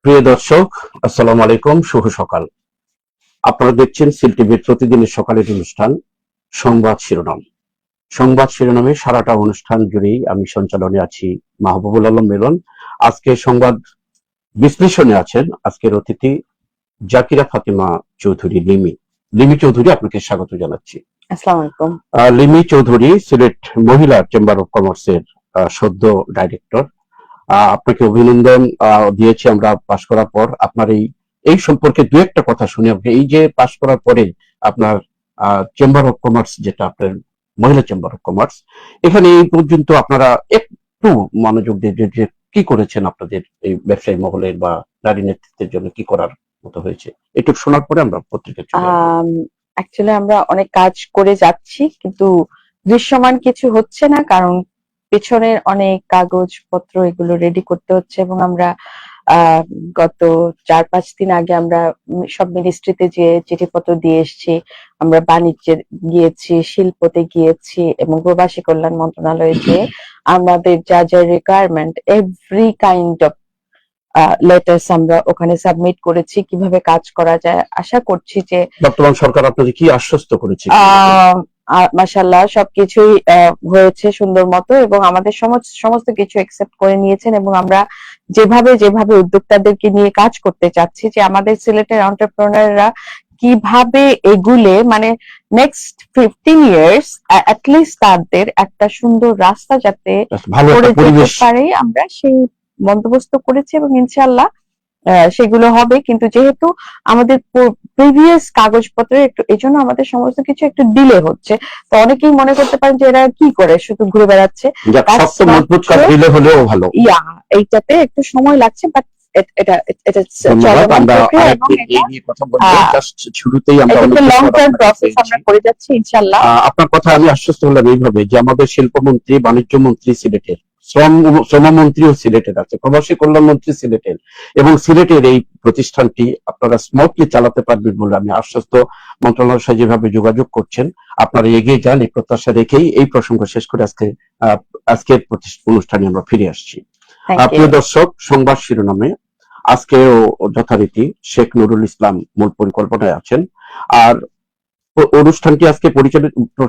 প্রিয় দর্শক, আসসালামু আলাইকুম, শুভ সকাল। আপনারা দেখছেন সিল টিভির প্রতিদিনের সকালের অনুষ্ঠান সংবাদ শিরোনাম। সংবাদ শিরোনামে সারাটা অনুষ্ঠান জুড়েই আমি সঞ্চালনে আছি মাহবুবুল আলম মিলন। আজকে সংবাদ বিশ্লেষণে আছেন আজকের অতিথি জাকিরা ফাতিমা চৌধুরী লিমি। লিমি চৌধুরী, আপনাকে স্বাগত জানাচ্ছি। আসসালামু আলাইকুম। লিমি চৌধুরী সিলেট মহিলা চেম্বার অফ কমার্সের সদ্য ডাইরেক্টর। আপনাকে অভিনন্দন দিয়েছি আমরা পাশ করার পর। আপনার এই সম্পর্কে দু একটা কথা শুনি। আপনি এই যে পাশ করার পরে আপনার চেম্বার অফ কমার্স, যেটা আপনার মহিলা চেম্বার অফ কমার্স, এখানে এই পর্যন্ত আপনারা একটু মনোযোগ দিয়ে যে কি করেছেন আপনাদের এই ব্যবসায়ী মহলের বা নারী নেতৃত্বের জন্য কি করার মতো হয়েছে, একটু শোনার পরে আমরা পত্রিকা চলে আসবো। অ্যাকচুয়ালি আমরা অনেক কাজ করে যাচ্ছি, কিন্তু দৃশ্যমান কিছু হচ্ছে না, কারণ পেছনের অনেক কাগজপত্র এগুলো রেডি করতে হচ্ছে। এবং আমরা গত 4-5 দিন আগে আমরা সব মিনিস্ট্রিতে যে চিঠিপত্র দিয়ে এসেছি। আমরা বাণিজ্যে গিয়েছি, শিল্পতে গিয়েছি এবং প্রবাসী কল্যাণ মন্ত্রণালয়ে গিয়ে আমাদের যা যা requirement, every kind of letters আমরা ওখানে সাবমিট করেছি, কিভাবে কাজ করা যায়। আশা করছি যে বর্তমান সরকার আপনাদের কি আশ্বস্ত করেছে? মাশাআল্লাহ সবকিছুই হয়েছে সুন্দর মতো, এবং আমাদের সমস্ত কিছু একসেপ্ট করে নিয়েছেন। এবং আমরা যেভাবে উদ্যোক্তাদেরকে নিয়ে কাজ করতে চাচ্ছি, যে আমাদের সিলেটের এন্টারপ্রেনাররা কিভাবে এগুলে, মানে নেক্সট 15 ইয়ার্স অ্যাটলিস্ট তাদের একটা সুন্দর রাস্তা যাতে করে যেতে পারে, আমরা সেই বন্দোবস্ত করেছি এবং ইনশাআল্লাহ সেগুলো হবে। কিন্তু যেহেতু আমাদের প্রিভিয়াস কাগজপত্রের একটু, এই জন্য আমাদের সমস্ত কিছু একটু ডিলে হচ্ছে। তো অনেকেই মনে করতে পারেন যে এরা কি করে, শুধু ঘুরে বেড়াচ্ছে। এইটাতে একটু সময় লাগছে, বাট আপনার কথা আমি আশ্বস্ত হলাম এইভাবে যে আমাদের শিল্পমন্ত্রী, বাণিজ্য মন্ত্রী সিলেটের, শ্রমমন্ত্রীও সিলেটের আছে, প্রবাসী কল্যাণ মন্ত্রী সিলেটের, এবং সিলেটের এই প্রতিষ্ঠানটি আপনারা স্মুথলি চালাতে পারবেন বলে আমি আশ্বস্ত। মন্ত্রণালয়ের সাথে যেভাবে যোগাযোগ করছেন, আপনারা এগিয়ে যান এই প্রত্যাশা রেখেই এই প্রসঙ্গ শেষ করে আজকের অনুষ্ঠানে আমরা ফিরে আসছি। প্রিয় দর্শক, সংবাদ শিরোনামে আজকেও যথারীতি শেখ নুরুল ইসলাম মূল পরিকল্পনায় আছেন। আর অনুষ্ঠানটি আজকে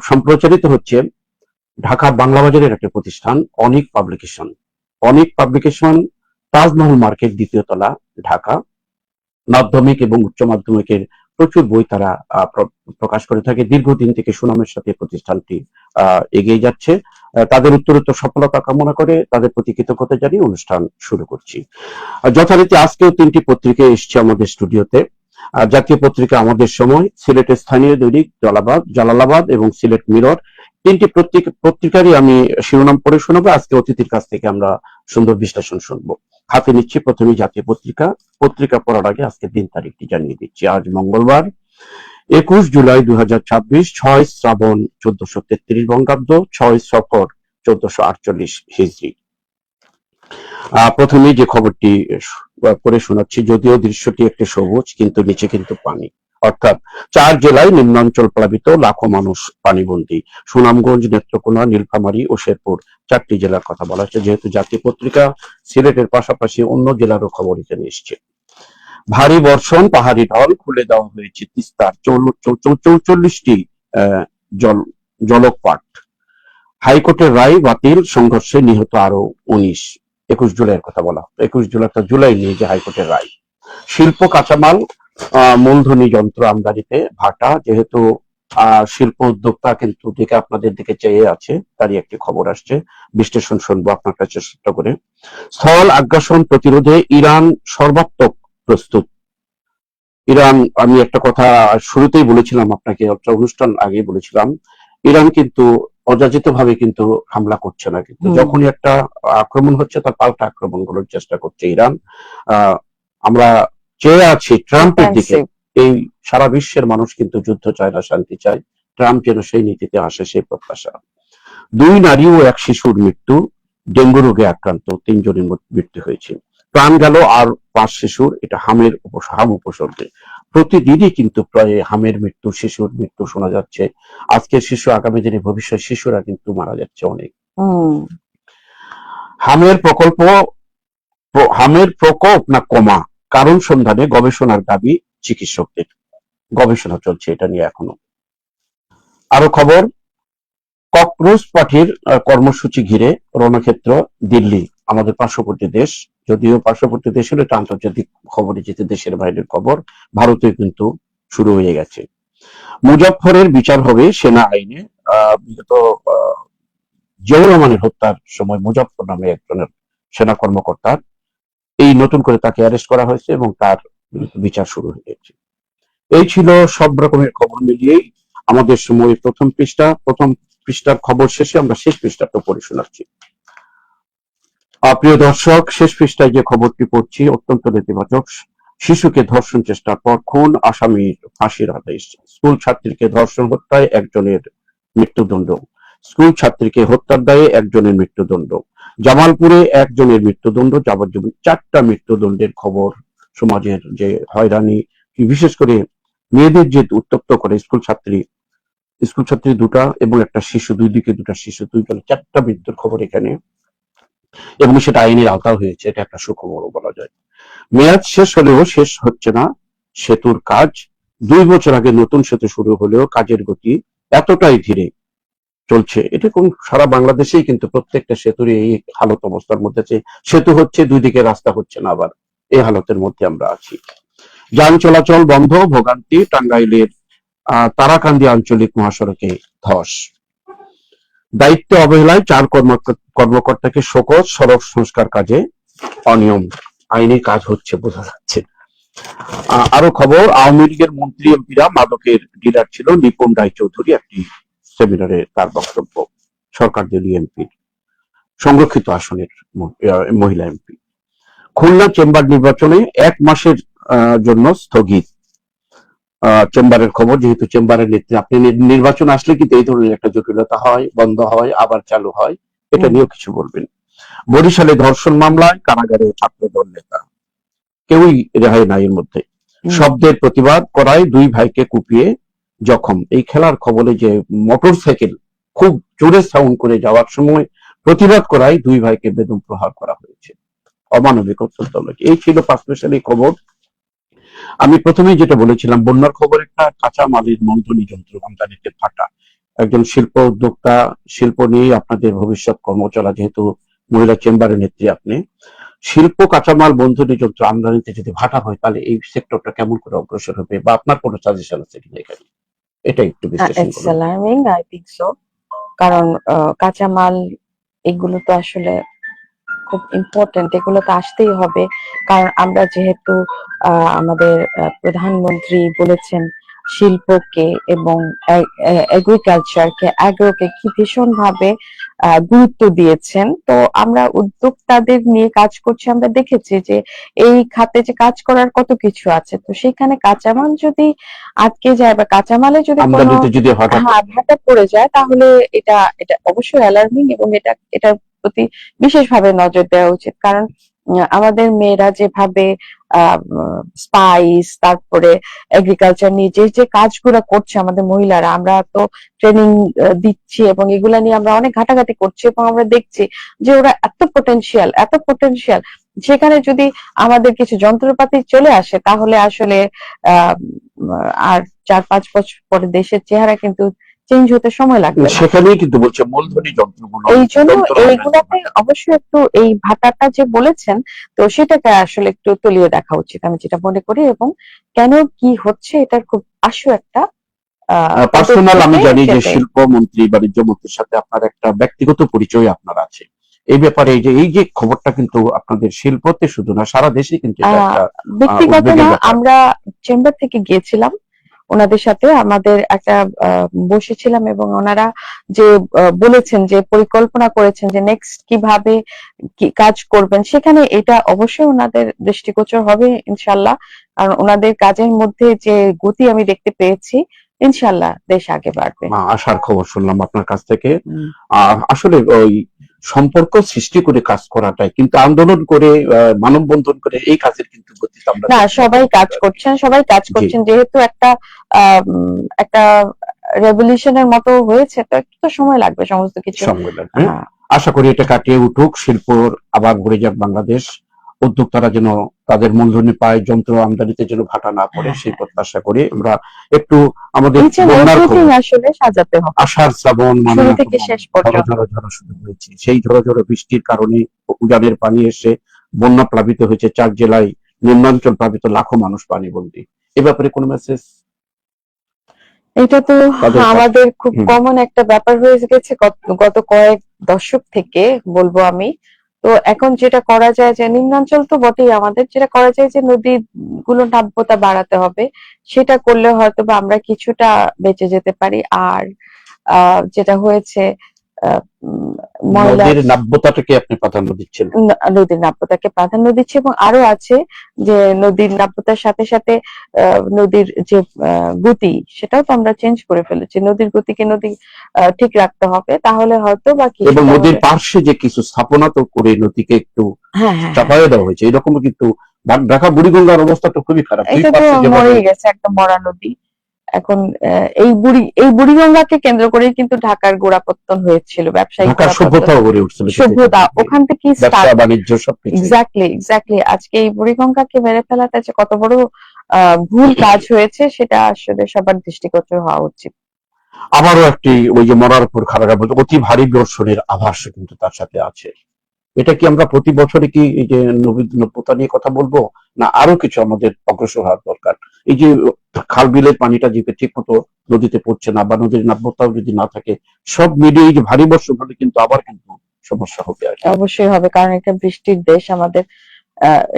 সম্প্রচারিত হচ্ছে ঢাকা বাংলা বাজারের একটা প্রতিষ্ঠান অনিক পাবলিকেশন। অনিক পাবলিকেশন, তাজমহল মার্কেট, দ্বিতীয় তলা, ঢাকা। মাধ্যমিক এবং উচ্চ মাধ্যমিকের প্রচুর বই তারা প্রকাশ করে থাকে। দীর্ঘদিন থেকে সুনামের সাথে প্রতিষ্ঠানটি এগিয়ে যাচ্ছে। তাদের উত্তরোত্তর সফলতা কামনা করে তাদের প্রতি কৃতজ্ঞতা জানিয়ে অনুষ্ঠান শুরু করছি। যথারীতি আজকেও 3টি পত্রিকা এসছে আমাদের স্টুডিওতে। জাতীয় পত্রিকা আমাদের সময়, সিলেটের স্থানীয় দৈনিক জালালাবাদ এবং সিলেট মিরর, 3টি পত্রিকারই আমি শিরোনাম পড়ে শোনাবো। আজকে অতিথির কাছ থেকে আমরা সুন্দর বিশ্লেষণ শুনবো। হাতে নিচ্ছি প্রথমে জাতীয় পত্রিকা পড়ার আগে আজকে দিন তারিখটি জানিয়ে দিচ্ছি। আজ মঙ্গলবার 21 জুলাই 2026, 6 শ্রাবণ 1433 বঙ্গাব্দ, 6 সফর 1448 হিজরি। প্রথমে যে খবরটি পড়ে শোনাচ্ছি, যদিও দৃশ্যটি একটি সবুজ, কিন্তু নিচে কিন্তু পানি। অর্থাৎ 4 জেলায় নিম্নাঞ্চল প্লাবিত, লাখো মানুষ পানিবন্দী। সুনামগঞ্জ, নেত্রকোনা, নীলফামারী ও শেরপুর 4টি জেলার কথা বলা হচ্ছে। যেহেতু জাতীয় পত্রিকা, সিলেটের পাশাপাশি অন্য জেলারও খবর এখানে এসছে। ভারী বর্ষণ, পাহাড়ি ঢল, খুলে দেওয়া হয়েছে তিস্তার 44টি জলপাট। হাইকোর্টের রায় বাতিল, সংঘর্ষে নিহত আরো 19। 21 জুলাইয়ের কথা বলা, 21 জুলাই নিয়ে যে হাইকোর্টের রায়। শিল্প কাঁচামাল, মূলধনী যন্ত্র আমদানিতে ভাটা। যেহেতু শিল্প উদ্যোক্তা কিন্তু দিকে আপনাদের দিকে চেয়ে আছে, তারই একটি খবর আসছে, বিশ্লেষণ শুনবো আপনার কাছে ছোট্ট করে। স্থল আগ্রাসন প্রতিরোধে ইরান সর্বাত্মক প্রস্তুত। ইরান, আমি একটা কথা শুরুতেই বলেছিলাম আপনাকে, অনুষ্ঠান আগে বলেছিলাম, ইরান কিন্তু অযাচিত ভাবে কিন্তু হামলা করছে না, কিন্তু যখনই একটা আক্রমণ হচ্ছে তার পাল্টা আক্রমণ করার চেষ্টা করছে ইরান। আমরা চেয়ে আছি ট্রাম্পের দিকে। এই সারা বিশ্বের মানুষ কিন্তু যুদ্ধ চায় না, শান্তি চায়। ট্রাম্প যেন সেই নীতিতে আসে, সেই প্রত্যাশা। 2 নারী ও 1 শিশুর মৃত্যু, ডেঙ্গু রোগে আক্রান্ত 3 জনের মৃত্যু হয়েছে। প্রাণ গেল আর 5 শিশুর, এটা হাম উপসর্গে। প্রতিদিনই কিন্তু প্রায় হামের মৃত্যু, শিশুর মৃত্যু শোনা যাচ্ছে। আজকের শিশু আগামী দিনে ভবিষ্যৎ শিশুরা কিন্তু মারা যাচ্ছে অনেক। হামের প্রকোপ না কমা, কারণ সন্ধানে গবেষণার দাবি চিকিৎসকদের। গবেষণা চলছে এটা নিয়ে এখনো। আরো খবর, ককরোচ পার্টির কর্মসূচি ঘিরে রণক্ষেত্র দিল্লি, আমাদের পার্শ্ববর্তী দেশ। যদিও পার্শ্ববর্তী দেশ হলে এটা আন্তর্জাতিক খবরে, যেতে দেশের বাইরের খবর, ভারতে কিন্তু শুরু হয়ে গেছে। মুজাফফরের বিচার হবে সেনা আইনে। বিগত জিয়াউর রহমানের হত্যার সময় মুজাফফর নামে একজনের সেনা কর্মকর্তার এই নতুন করে তাকে অ্যারেস্ট করা হয়েছে এবং তার বিচার শুরু হয়ে গেছে। এই ছিল সব রকমের খবর মিলিয়েই আমাদের সময় প্রথম পৃষ্ঠার খবর শেষে আমরা শেষ পৃষ্ঠাটা পড়ে শোনাচ্ছি। প্রিয় দর্শক, শেষ পৃষ্ঠায় যে খবরটি পড়ছি অত্যন্ত নেতিবাচক। শিশুকে ধর্ষণ চেষ্টার পর খুন, আসামির ফাঁসির আদেশ। স্কুল ছাত্রীকে ধর্ষণ হত্যায় একজনের মৃত্যুদণ্ড। স্কুল ছাত্রীকে হত্যার দায়ে একজনের মৃত্যুদণ্ড। জামালপুরে একজনের মৃত্যুদণ্ড, যাবজ্জীবন 4টা মৃত্যুদণ্ডের খবর। সমাজের যে হয়রানি, বিশেষ করে মেয়েদের যে উত্তপ্ত করে, স্কুল ছাত্রী 2টা এবং একটা শিশু, দুই দিকে 2টা শিশু, 4টা মৃত্যুর খবর এখানে, এবং সেটা আইনের আওতা হয়েছে। এটা একটা সুখবরও বলা যায়। মেয়াদ শেষ হলেও শেষ হচ্ছে না সেতুর কাজ। 2 বছর আগে নতুন সেতু শুরু হলেও কাজের গতি এতটাই ধীরে চলছে। এটা কোন সারা বাংলাদেশেই কিন্তু প্রত্যেকটা সেতুর এই হালত অবস্থার মধ্যে আছে। সেতু হচ্ছে, 2 দিকে রাস্তা হচ্ছে না, আবার এই হালতের মধ্যে আমরা আছি। যান চলাচল বন্ধ, ভোগান্তি। টাঙ্গাইলের তারাকান্দি আঞ্চলিক মহাসড়কে ধস। দায়িত্ব অবহেলায় 4 কর্মকর্তাকে শোকজ। সড়ক সংস্কার কাজে অনিয়ম। আইনি কাজ হচ্ছে বোঝা যাচ্ছে। আরো খবর, আওয়ামী লীগের মন্ত্রী এমপিরা মাদকের ডিলার ছিল। নিপুণ রায়চৌধুরী একটি সেমিনারে তার বক্তব্য। সরকার দলীয় এমপি, সংরক্ষিত আসনের মহিলা এমপি। খুলনা চেম্বার নির্বাচনে 1 মাসের জন্য স্থগিত। চেম্বারের খবর, যেহেতু চেম্বারের নেত্রী, আপনি নির্বাচন আসলে কিন্তু এই ধরনের একটা জটিলতা হয়, বন্ধ হয়, আবার চালু হয়, এটা নিয়েও কিছু বলবেন। বরিশালে ধর্ষণ মামলায় কারাগারে ছাত্রদল নেতা, কেউই রেহাই নাই এর মধ্যে। শব্দের প্রতিবাদ করায় 2 ভাইকে কুপিয়ে জখম। এই খেলার খবরে যে মোটর সাইকেল খুব জোরে সাউন্ড করে যাওয়ার সময় প্রতিবাদ করায় 2 ভাইকে বেদম প্রহার করা হয়েছে। অমানবিক, অত্যন্ত। এই ছিল 5 পেশালি খবর। আমি প্রথমেই যেটা বলেছিলাম, বন্যার খবর একটা, কাঁচা মালের মন্থনী যন্ত্র আমদানিতে ফাটা। একজন শিল্প উদ্যোক্তা, শিল্প নিয়ে আপনাদের ভবিষ্যৎ কর্মচলা, যেহেতু মহিলা চেম্বারের নেত্রী আপনি, শিল্প কাঁচামাল বন্ধনী যন্ত্র আমদানিতে যদি ভাটা হয়, তাহলে এই সেক্টরটা কেমন করে অগ্রসর হবে, বা আপনার কোনো সাজেশন আছে কিনা এখানে, এটা একটু বিশ্লেষণ ইটস করুন। Alarming, I think so. কারণ কাঁচামাল এগুলো তো আসলে খুব ইম্পর্টেন্ট, এগুলো তো আসতেই হবে। কারণ আমরা যেহেতু আমাদের প্রধানমন্ত্রী বলেছেন শিল্পকে এবং এগ্রিকালচারকে, অ্যাগ্রোকে কি ভীষণ ভাবে গুরুত্ব দিয়েছেন। তো আমরা উদ্যোক্তাদের নিয়ে কাজ করছি, আমরা দেখেছি যে এই খাতে যে কাজ করার কত কিছু আছে। তো সেখানে কাঁচামাল যদি আটকে যায় বা কাঁচামালে যদি কোনো আমদানিতে যদি হঠাৎ ভাটা পড়ে যায়, তাহলে এটা এটা অবশ্যই অ্যালার্মিং, এবং এটার প্রতি বিশেষভাবে নজর দেওয়া উচিত। কারণ আমাদের মেয়েরা যেভাবে স্পাইস, তারপরে এগ্রিকালচার নিয়ে যে কাজগুলো করছে আমাদের মহিলারা, আমরা তো ট্রেনিং দিচ্ছি এবং এগুলা নিয়ে আমরা অনেক ঘাটাঘাটি করছি, এবং আমরা দেখছি যে ওরা এত পোটেনশিয়াল। সেখানে যদি আমাদের কিছু যন্ত্রপাতি চলে আসে, তাহলে আসলে আর 4-5 বছর পরে দেশের চেহারা কিন্তু চেঞ্জ হতে সময় লাগবে না। সেখানেই কিন্তু বলছে মূলধনী যন্ত্রগুলো, এই জন্য এইগুলাতে অবশ্যই একটু এই ভাতাটা যে বলেছেন, তো সেটাকে আসলে একটু তলিয়ে দেখা উচিত, আমি যেটা মনে করি। এবং কেন কি হচ্ছে এটার খুব আশু একটা পার্সোনাল, আমি জানি যে যেতে। শিল্প মন্ত্রী, বাণিজ্য মন্ত্রীর সাথে আপনার একটা ব্যক্তিগত পরিচয় আপনার আছে। এই ব্যাপারে এই যে খবরটা কিন্তু আপনাদের শিল্পতে শুধু না, সারা দেশে কিন্তু এটা একটা ব্যক্তিগত উদ্বেগের না, ব্যাপার। আমরা চেম্বার থেকে গিয়েছিলাম ওনাদের সাথে, আমাদের একটা বসেছিলাম, এবং ওনারা যে বলেছেন, যে পরিকল্পনা করেছেন যে নেক্সট কিভাবে কি কাজ করবেন, সেখানে এটা অবশ্যই ওনাদের দৃষ্টিগোচর হবে ইনশাল্লাহ। কারণ ওনাদের কাজের মধ্যে যে গতি আমি দেখতে পেয়েছি, ইনশাল্লাহ দেশ আগে বাড়বে। আশার খবর শুনলাম আপনার কাছ থেকে। আসলে ওই সম্পর্ক সৃষ্টি করে কাজ করাটাই, কিন্তু আন্দোলন করে, মানববন্ধন করে এই কাজের কিন্তু গতি আমরা না, সবাই কাজ করছেন, যেহেতু একটা রেভলিউশনের মতো হয়েছে, তো একটু তো সময় লাগবে সমস্ত কিছু। সময় লাগবে। আশা করি এটা কাটিয়ে উঠুক, শিল্পর আবার ঘুরে যাক বাংলাদেশ। উদ্যোক্তারা যেন তাদের মূলধনী পায়, যন্ত্র আমদানিতে যেন ভাটা না পড়ে, সেই প্রত্যাশা করি। আমরা একটু আমাদের বন্যার খবর, আসলে সাজাতে হবে আষাঢ় শ্রাবণ মানে শুরু থেকে শেষ পর্যন্ত। ঝড়ো ঝড়ো শুরু হয়েছে। সেই ঝড়ো ঝড়ো বৃষ্টির কারণে উজানের পানি এসে বন্যা প্লাবিত হয়েছে 4 জেলায়, নিম্নাঞ্চল প্লাবিত, লাখো মানুষ পানিবন্দী। এ ব্যাপারে কোনো মেসেজ? এটা তো তাদের আমাদের খুব হুম। কমন একটা ব্যাপার হয়ে গেছে গত কয়েক দশক থেকে বলবো আমি। তো এখন যেটা করা যায় যে নিম্নাঞ্চল তো বটেই, আমাদের যেটা করা যায় যে নদীগুলো নাব্যতা বাড়াতে হবে, সেটা করলে হয়তো বা আমরা কিছুটা বেঁচে যেতে পারি। আর যেটা হয়েছে ময়লা, নদীর নাব্যতাটাকে আপনি প্রাধান্য দিচ্ছেন? নদীর নাব্যতাকে প্রাধান্য দিচ্ছে, এবং আরো আছে যে নদীর নাব্যতার সাথে সাথে নদীর যে গতি, সেটাও তো আমরা চেঞ্জ করে ফেলেছি। নদীর গতিকে ঠিক রাখতে হবে, তাহলে হয়তো বা এবং কিছুটা নদীর হলে। পার্শ্বে যে কিছু স্থাপনা তো করে নদীকে একটু হ্যাঁ হ্যাঁ হ্যাঁ, চাপায়ে দেওয়া হয়েছে, এরকম কিন্তু ঢাকা বুড়িগঙ্গার অবস্থা তো খুবই খারাপ। দুই এটা তো পার্শ্বে যেভাবে মরেই গেছে, একদম মরা নদী। এখন এই বুড়িগঙ্গাকে কেন্দ্র করেই কিন্তু ঢাকার গোড়াপত্তন হয়েছিল, ব্যবসায়িক ঢাকার গোড়াপত্তন, সভ্যতাও গড়ে উঠছিল, সভ্যতা ওখান থেকেই ব্যবসা স্টার্ট। বাণিজ্য সবকিছু। এক্স্যাক্টলি এক্স্যাক্টলি, আজকে এই বুড়িগঙ্গাকে মেরে ফেলাটা যে কত বড় ভুল কাজ হয়েছে, সেটা আসলে সবার দৃষ্টিগোচর হওয়া উচিত। আবারও একটি ওই যে মরার উপর খাড়া অতি ভারী বর্ষণের আভাস কিন্তু তার সাথে আছে। এটা কি আমরা প্রতি বছরে কি এই যে নব্যতা নিয়ে কথা বলবো, না আরো কিছু আমাদের অগ্রসর হওয়ার দরকার? এই যে খাল বিলের পানিটা যে ঠিক মতো নদীতে পড়ছে না, বা নদীর নাব্যতাও যদি না থাকে, সব মিলিয়ে এই যে ভারী বর্ষণ হলে কিন্তু আবার কিন্তু সমস্যা হবে আর কি। অবশ্যই হবে, কারণ এটা বৃষ্টির দেশ আমাদের।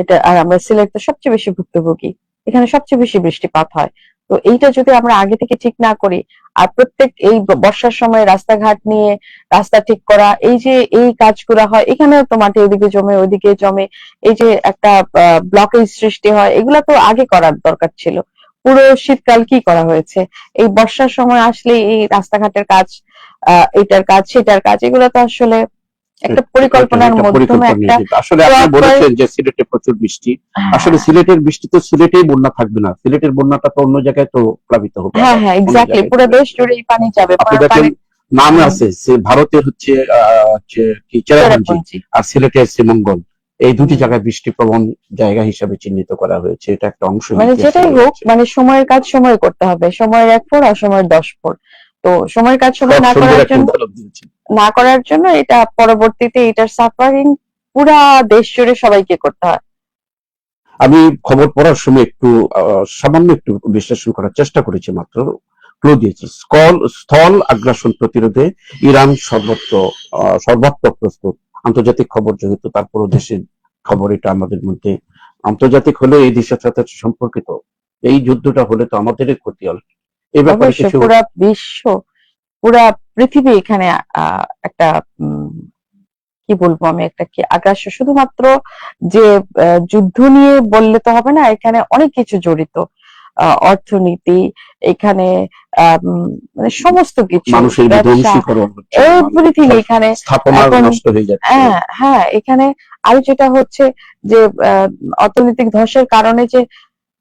এটা, আর আমরা সিলেট তো সবচেয়ে বেশি ভুক্তভোগী, এখানে সবচেয়ে বেশি বৃষ্টিপাত হয়। তো এইটা যদি আমরা আগে থেকে ঠিক না করি, আর প্রত্যেক এই বর্ষার সময় রাস্তাঘাট নিয়ে রাস্তা ঠিক করা, এই যে এই কাজগুলো হয়, এখানে তো মাটি ওইদিকে জমে ওইদিকে জমে, এই যে একটা ব্লকেজ সৃষ্টি হয়, এগুলা তো আগে করার দরকার ছিল। পুরো শীতকাল কি করা হয়েছে? এই বর্ষার সময় আসলে এই রাস্তাঘাটের কাজ, এটার কাজ সেটার কাজ, এগুলো তো আসলে একটা পরিকল্পনার মাধ্যমে একটা আসলে আপনি বলেছেন যে সিলেটে প্রচুর বৃষ্টি, আসলে সিলেটের বৃষ্টি তো সিলেটেই বন্যা থাকবে না, সিলেটের বন্যাটা তো অন্য জায়গায় তো প্লাবিত হবে, হ্যাঁ আবার হ্যাঁ অন্য এক্স্যাক্টলি, জায়গায় পুরো চলে দেশ যাবে। জুড়েই পানি যাবে, আপনি পুরো দেখেন পানি। নাম আছে যে ভারতের হচ্ছে কি চেরাপুঞ্জি, চেরাপুঞ্জি। আর সিলেটের শ্রীমঙ্গল, এই দুটি জায়গায় বৃষ্টিপ্রবণ জায়গা হিসেবে চিহ্নিত করা হয়েছে। এটা একটা অংশ মানে ইতিহাস যেটাই বলে হোক, যাচ্ছে। মানে সময়ের কাজ সময় করতে হবে, সময়ের 1 ফোর আর সময়ের 10 ফোর। তো সময়ের কাজ সময় খুব না সুন্দর করার একটা জন্য, উদাহরণ দিয়েছেন। এটা পরবর্তীতে এটার সাফারিং পুরা দেশ জুড়ে সবাইকে করতে হয়। আমি খবর পড়ার সময় একটু সামান্য একটু বিশ্লেষণ করার চেষ্টা করেছি, মাত্র ক্লু দিয়েছি। স্থল আগ্রাসন প্রতিরোধে ইরান সর্বাত্মক প্রস্তুত। আন্তর্জাতিক খবর যেহেতু, তারপরও দেশের খবর, এটা আমাদের মধ্যে আন্তর্জাতিক হলে এই দেশের সাথে সম্পর্কিত। এই যুদ্ধটা হলে তো আমাদের ক্ষতি হবে। এই ব্যাপারে অবশ্যই কিছু পুরা বিশ্ব, পুরা পৃথিবী এখানে একটা কি বলবো আমি, একটা কি আগ্রাসন, শুধুমাত্র যে যুদ্ধ নিয়ে বললে তো হবে না, এখানে অনেক কিছু জড়িত। অর্থনীতি এখানে, মানে সমস্ত কিছু, মানুষের ব্যবসা, বিধ্বংসীকরণ হচ্ছে, এভরিথিং এখানে স্থাপনা এখন। নষ্ট হয়ে যাচ্ছে। হ্যাঁ হ্যাঁ, এখানে আরো যেটা হচ্ছে যে অর্থনৈতিক ধ্বসের কারণে যে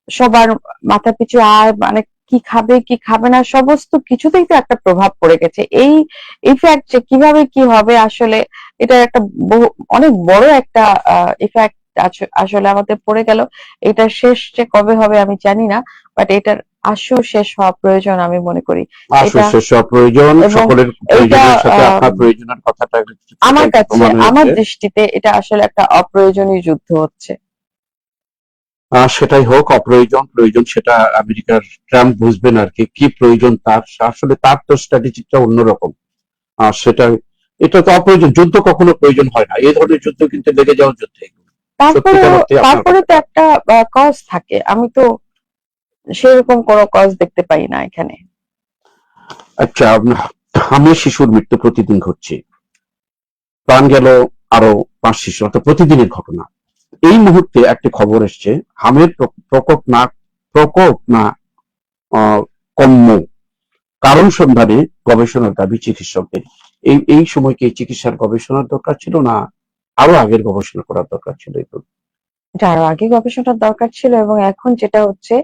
সবার মাথা পিছু আয়, মানে কি খাবে কি খাবে না, সমস্ত কিছুতেই তো একটা প্রভাব পড়ে গেছে। এই ইফেক্ট যে কিভাবে কি হবে, আসলে এটা একটা অনেক বড় একটা ইফেক্ট আসলে আমাদের পড়ে গেল। এটার শেষ যে কবে হবে আমি জানি না, বাট এটার আশু শেষ হওয়া প্রয়োজন আমি মনে করি। আসলে শেষ হওয়া প্রয়োজন, এবং সকলের এইটা প্রয়োজনের সাথে আপনার প্রয়োজনের কথাটা আমার কাছে, প্রমাণ আমার হয়েছে। দৃষ্টিতে এটা আসলে একটা অপ্রয়োজনীয় যুদ্ধ হচ্ছে। সেটাই হোক, অপ্রয়োজন প্রয়োজন সেটা আমেরিকার ট্রাম্প বুঝবেন আর কি, কি প্রয়োজন তার। আসলে তার তো স্ট্র্যাটেজিটা অন্যরকম। আর সেটা, এটা তো অপ্রয়োজন যুদ্ধ কখনো প্রয়োজন হয় না, এই ধরনের যুদ্ধ কিন্তু লেগে যাওয়ার যুদ্ধ এগুলো। সত্যিকার অর্থে আপনার তারপরে তো একটা কজ থাকে, আমি তো সেরকম কোনো কজ দেখতে পাই না এখানে। আচ্ছা, হামে শিশুর মৃত্যু প্রতিদিন ঘটছে, প্রাণ গেল আরো 5 শিশু, অর্থাৎ প্রতিদিনের ঘটনা। এই মুহূর্তে একটি খবর এসছে, হামের প্রকোপ না কম্য, কারণ সন্ধানে গবেষণার দাবি চিকিৎসকদের। এই সময় কি চিকিৎসার গবেষণার দরকার ছিল, না আরো আগের গবেষণা করার দরকার ছিল? এটা আরো আগে গবেষণার দরকার ছিল, এবং এখন যেটা হচ্ছে,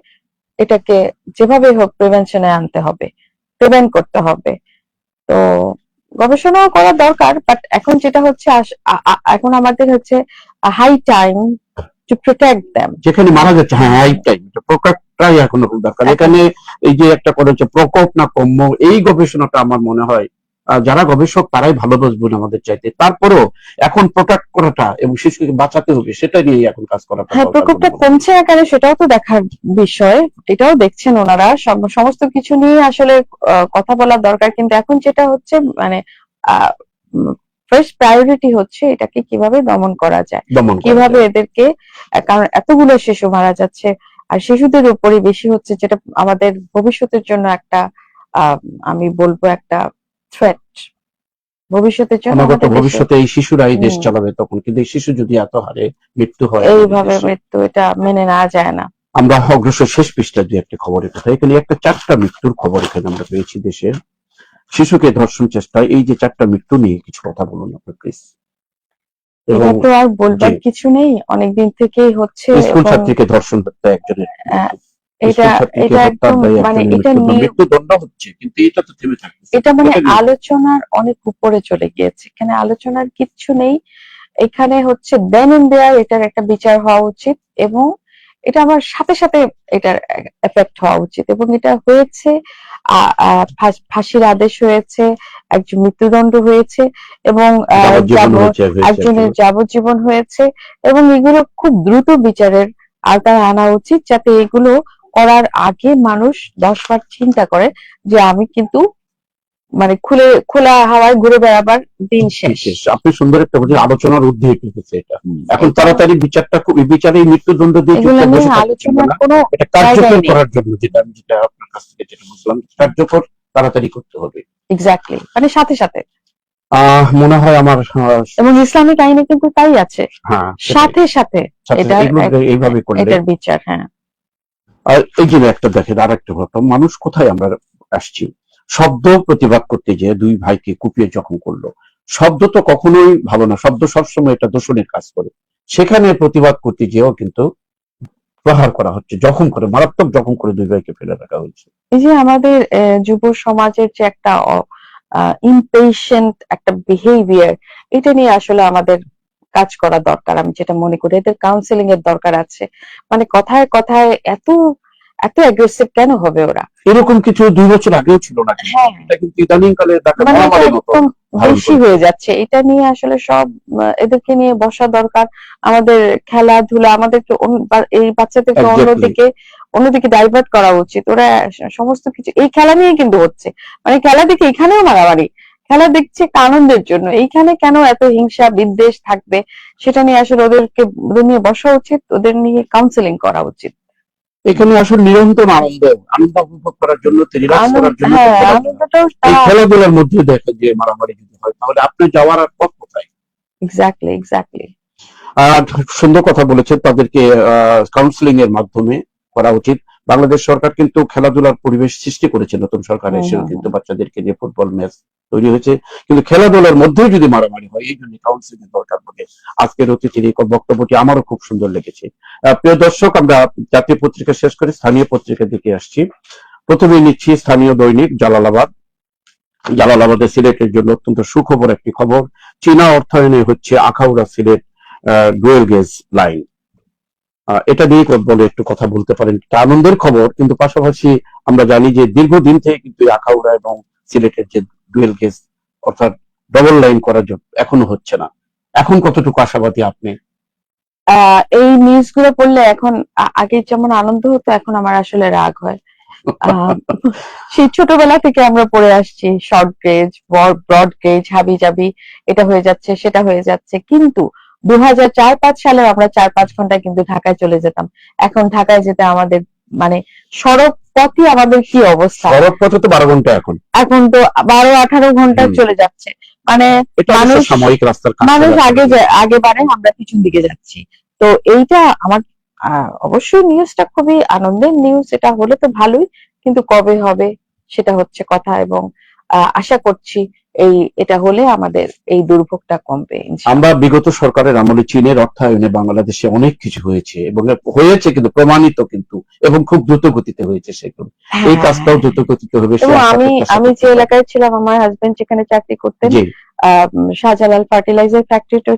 এটাকে যেভাবে হোক প্রিভেনশনে আনতে হবে, প্রিভেন্ট করতে হবে। তো গবেষণাও করা দরকার, বাট এখন যেটা হচ্ছে এখন আমাদের হচ্ছে high time to protect them. যেখানে মারা যাচ্ছে, হ্যাঁ এইটাই প্রকোপটাই এখন খুব দরকার। এখানে এই যে একটা করে হচ্ছে প্রকোপ না কম্য, এই গবেষণাটা আমার মনে হয় যারা গবেষক তারাই ভালো বুঝবেন আমাদের চাইতে। তারপরেও এখন প্রোটেক্ট করাটা এবং শিশুকে বাঁচাতে হবে সেটা নিয়ে এখন কাজ করাটা হ্যাঁ, দরকার প্রকোপটা বলে মনে হয়। কমছে না কেন সেটাও তো দেখার বিষয়, এটাও দেখছেন ওনারা। সমস্ত কিছু নিয়ে আসলে কথা বলা দরকার, কিন্তু এখন যেটা হচ্ছে মানে ফার্স্ট প্রায়োরিটি হচ্ছে এটাকে কিভাবে দমন করা যায়, দমন করা কিভাবে যায়। এদেরকে, কারণ এতগুলো শিশু মারা যাচ্ছে আর শিশুদের উপরই বেশি হচ্ছে, যেটা আমাদের ভবিষ্যতের জন্য একটা আহ, আমি বলবো একটা থ্রেট ভবিষ্যতের জন্য অনাগত আমাদের দেশে। ভবিষ্যতে এই শিশুরা এই দেশ হুম, চালাবে তখন, কিন্তু এই শিশু যদি এত হারে মৃত্যু হয় আমাদের এইভাবে দেশে। মৃত্যু, এটা মেনে নেওয়া যায় না। আমরা অগ্রসর শেষ পৃষ্ঠা দিয়ে একটা খবরের কথা, এখানে একটা 4টা মৃত্যুর খবর এখানে আমরা পেয়েছি দেশের। শিশুকে ধর্ষণ চেষ্টায় এই যে 4টা মৃত্যু নিয়ে কিছু কথা বলুন আপনি প্লিজ। এবং এটা তো আর বলবার জি, কিছু নেই, অনেকদিন থেকেই হচ্ছে। স্কুল এবং ছাত্রীকে ধর্ষণ হত্যা একজনের আহ, মৃত্যু, এটা স্কুল ছাত্রীকে এটা হত্যার একদম দায়ে মানে একজনের এটা মৃত্যু, নিয়ে, মৃত্যুদণ্ড হচ্ছে, কিন্তু এটা তো থেমে থাকছে। এটা মানে এটা নিয়ে আলোচনার অনেক উপরে চলে গিয়েছে, এখানে আলোচনার কিচ্ছু নেই। এখানে হচ্ছে দেন এন্ড দেয়ার এটার একটা বিচার হওয়া উচিত, এবং এটা আমার সাথে সাথে এটার এফেক্ট হওয়া উচিত, এবং এটা হয়েছে। ফাঁসির আদেশ হয়েছে, একজন মৃত্যুদণ্ড হয়েছে, এবং যাবজ্জীবন হয়েছে একজনের একজনের। যাবজ্জীবন হয়েছে, এবং এগুলো খুব দ্রুত বিচারের আওতায় আনা উচিত, যাতে এগুলো করার আগে মানুষ 10 বার চিন্তা করে যে আমি কিন্তু মানে খোলা হাওয়ায় ঘুরে বেড়াবার দিন শেষ। শেষ। আপনি সুন্দর একটা বলছেন, আলোচনার ঊর্ধ্বে উঠেছে এটা। এখন এটা তাড়াতাড়ি বিচারটা, খুব বিচারে মৃত্যুদণ্ড দিয়ে এগুলো চুপচাপ নিয়ে বসে থাকতে চলবে আলোচনার না, কোনো এটা জায়গাই কার্যকর নেই। করার জন্য যেটা আপনার কাছ থেকে যেটা বুঝলাম, কার্যকর তাড়াতাড়ি করতে হবে। এক্স্যাক্টলি, মানে সাথে সাথে। মনে হয় আমার এবং ইসলামিক আইনে কিন্তু তাই আছে, হ্যাঁ সেটাই। সাথে সাথে এটার এগুলো এইভাবে করলে। এটার বিচার। হ্যাঁ, আর এই যে একটা দেখেন আর একটা ঘটনা, মানুষ কোথায় আমরা আসছি। শব্দ প্রতিবাদ করতে গিয়ে 2 ভাইকে কুপিয়ে জখম করলো। শব্দ তো কখনোই ভালো না, শব্দ সবসময় এটা দূষণের কাজ করে। সেখানে প্রতিবাদ করতে গিয়েও কিন্তু প্রহার করা হচ্ছে, জখম করে, মারাত্মক জখম করে 2 ভাইকে ফেলে রাখা হয়েছে। এই যে আমাদের যুব সমাজের যে একটা ইমপেশেন্ট একটা বিহেভিয়ার, এটা নিয়ে আসলে আমাদের কাজ করা দরকার। আমি যেটা মনে করি, এদের কাউন্সিলিং এর দরকার আছে। মানে কথায় কথায় এত এত অ্যাগ্রেসিভ কেন হবে ওরা? এরকম কিছু 2 বছর আগেও ছিল না, হ্যাঁ, এটা কিন্তু ইদানিং কালে তাকে মানে এটা মহামারীর মতো একদম ধারণ বেশি করেছে। হয়ে যাচ্ছে। এটা নিয়ে আসলে সব এদেরকে নিয়ে বসা দরকার। আমাদের খেলাধুলা, আমাদেরকে এই বাচ্চাদেরকে এক্স্যাক্টলি। অন্যদিকে ডাইভার্ট করা উচিত। ওরা সমস্ত কিছু এই খেলা নিয়ে কিন্তু হচ্ছে, মানে খেলা দেখে এখানেও মারামারি, খেলা দেখছে আনন্দের জন্য, এইখানে কেন এত হিংসা বিদ্বেষ থাকবে? সেটা নিয়ে আসলে ওদের নিয়ে বসা উচিত, ওদের নিয়ে কাউন্সিলিং করা উচিত। এখানে আসলে নিরন্তর আনন্দ উপভোগ করার জন্য, রিল্যাক্স করার জন্য তো হ্যাঁ, খেলাধুলা। আনন্দটাও এই তারা। খেলাধুলার মধ্যে দেখে যে মারামারি যদি হয় তাহলে আপনি যাওয়ার আর পথ কোথায়? Exactly, exactly. আর সুন্দর কথা বলেছেন, তাদেরকে কাউন্সিলিং এর মাধ্যমে করা উচিত। বাংলাদেশ সরকার কিন্তু খেলাধুলার পরিবেশ সৃষ্টি করেছে, নতুন সরকার হুম, এসেও হুম, কিন্তু হুম। বাচ্চাদেরকে নিয়ে ফুটবল ম্যাচ তৈরি হয়েছে, কিন্তু খেলাধুলার মধ্যেই যদি মারামারি হয়, এই জন্য কাউন্সিলিং এর দরকার বলে আজকের অতিথির এই বক্তব্যটি আমারও খুব সুন্দর লেগেছে। প্রিয় দর্শক, আমরা জাতীয় পত্রিকা শেষ করে স্থানীয় পত্রিকার দিকে আসছি। প্রথমে নিচ্ছি স্থানীয় দৈনিক জালালাবাদ। জালালাবাদের সিলেটের জন্য অত্যন্ত সুখবর একটি খবর, চীনা অর্থায়নে হচ্ছে Akhaura Sylhet dual gauge line. এটা নিয়ে বলে একটু কথা বলতে পারেন, এটা আনন্দের খবর, কিন্তু পাশাপাশি আমরা জানি যে দীর্ঘদিন থেকে কিন্তু এই আখাউড়া এবং সিলেটের যে ডুয়েল গেজ অর্থাৎ ডবল লাইন করার জন্য এখনো হচ্ছে না। এখন কতটুকু আশাবাদী আপনি? এই নিউজ গুলো পড়লে এখন আগে যেমন আনন্দ হতো, এখন আমার আসলে রাগ হয়। আহ, সেই ছোটবেলা থেকে আমরা পড়ে আসছি শর্ট গেজ, ব্রড গেজ, হাবি জাবি, এটা হয়ে যাচ্ছে সেটা হয়ে যাচ্ছে, কিন্তু 2004-05 সালে আমরা 4-5 ঘন্টায় কিন্তু ঢাকায় চলে যেতাম। এখন ঢাকায় যেতে আমাদের মানে সড়ক পথই আমাদের কি অবস্থা! সড়ক পথে তো 12 ঘন্টা এখন। এখন তো 12-18 ঘন্টা হুম। চলে যাচ্ছে। মানে এটা অবশ্য মানুষ সাময়িক রাস্তার কাজ মানুষ করার আগে কারণে। আগে বাড়ে, আমরা পিছন দিকে যাচ্ছি। তো এইটা আমার অবশ্যই নিউজটা খুবই আনন্দের নিউজ, এটা হলে তো ভালোই, কিন্তু কবে হবে সেটা হচ্ছে কথা। এবং আশা করছি এটা হলে আমাদের এই দুর্ভোগটা কমবে ইনশাআল্লাহ। আমরা বিগত সরকারের আমলে চীনের অর্থায়নে বাংলাদেশে অনেক কিছু হয়েছে এবং হয়েছে কিন্তু প্রমাণিত কিন্তু এবং খুব দ্রুত গতিতে হয়েছে সেগুলো। এই হ্যাঁ, কাজটাও দ্রুত গতিতে হবে সে এবং আশা আমি প্রত্যাশা যে করতে পারি। এলাকায় ছিলাম, আমার হাজবেন্ড যেখানে চাকরি করতেন, জি, শাহজালাল ফার্টিলাইজার ফ্যাক্টরিটা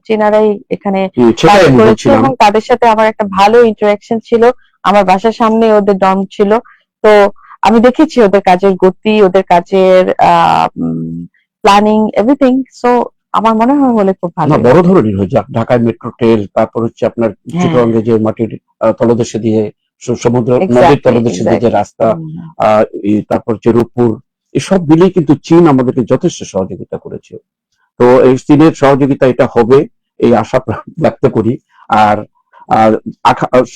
চীনারাই এখানে সেটাই কাজ আমি করেছে বলছিলাম। এবং তাদের সাথে আমার একটা ভালো ইন্টারাকশন ছিল। আমার বাসার সামনে ওদের ডম ছিল। তো আমি দেখেছি ওদের কাজের গতি, ওদের কাজের প্ল্যানিং, এভরিথিং। সো আমার মনে হয় হলে খুব না, ভালোই বড় হবে। ধরনের হয়েছে ঢাকায় মেট্রো ট্রেন, তারপর হচ্ছে আপনার হ্যাঁ, চিটাগাঙ্গে যে মাটির তলদেশে দিয়ে সমুদ্র নদীর এক্স্যাক্টলি, তলদেশে দিয়ে যে এক্স্যাক্টলি। রাস্তা, তারপর যে রূপপুর, এসব মিলেই কিন্তু চীন আমাদেরকে যথেষ্ট সহযোগিতা করেছে। তো এই চীনের সহযোগিতা এটা হবে এই আশা ব্যক্ত করি। আর আর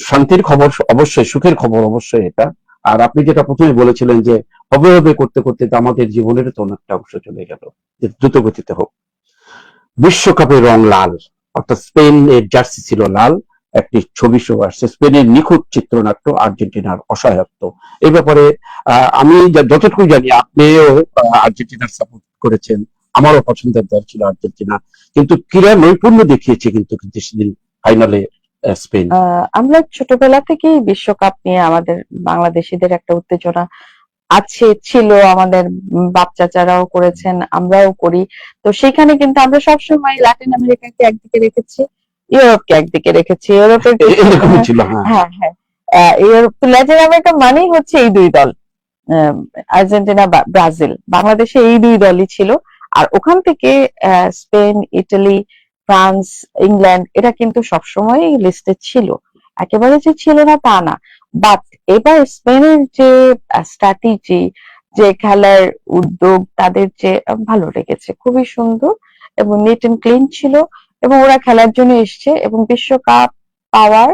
শান্তির খবর অবশ্যই, সুখের খবর অবশ্যই এটা। আর আপনি যেটা প্রথমে বলেছিলেন যে হবে হবে করতে করতে তো আমাদের জীবনের তো অনেকটা অংশ চলে গেল, যে দ্রুত গতিতে হোক। বিশ্বকাপের রং লাল, অর্থাৎ স্পেনের জার্সি ছিল লাল, একটি ছবি শো আসছে স্পেনের নিখুঁত চিত্রনাট্য, আর্জেন্টিনার অসহায়ত্ব। এই ব্যাপারে আমি যতটুকু জানি আপনিও আর্জেন্টিনার সাপোর্ট করেছেন, আমারও পছন্দের দল ছিল আর্জেন্টিনা, কিন্তু ক্রীড়া নৈপুণ্য দেখিয়েছে কিন্তু কিন্তু সেদিন ফাইনালে স্পেন। আমরা ছোটবেলা থেকেই বিশ্বকাপ নিয়ে আমাদের বাংলাদেশিদের একটা উত্তেজনা ছিল। আমাদের বাপ চাচারাও করেছেন, আমরাও করি। তো সেখানে কিন্তু আমরা সবসময় লাতিন আমেরিকাকে একদিকে রেখেছি, ইউরোপকে একদিকে রেখেছি। ইউরোপের এরকমই ছিল, হ্যাঁ। হ্যাঁ, হ্যাঁ। ইউরোপ, লাতিন আমেরিকা মানেই হচ্ছে এই দুই দল, আহ, আর্জেন্টিনা, ব্রাজিল। বাংলাদেশে এই দুই দলই ছিল। আর ওখান থেকে স্পেন, ইটালি, ফ্রান্স, ইংল্যান্ড, এটা কিন্তু সবসময় লিস্টে ছিল। একেবারে যে ছিল না তা না। বাট এবার স্পেনের যে স্ট্র্যাটেজি, যে খেলার উদ্যোগ, তাদের যে ভালো লেগেছে, খুবই সুন্দর এবং নিট এন্ড ক্লিন ছিল। এবং ওরা খেলার জন্য এসছে এবং বিশ্বকাপ পাওয়ার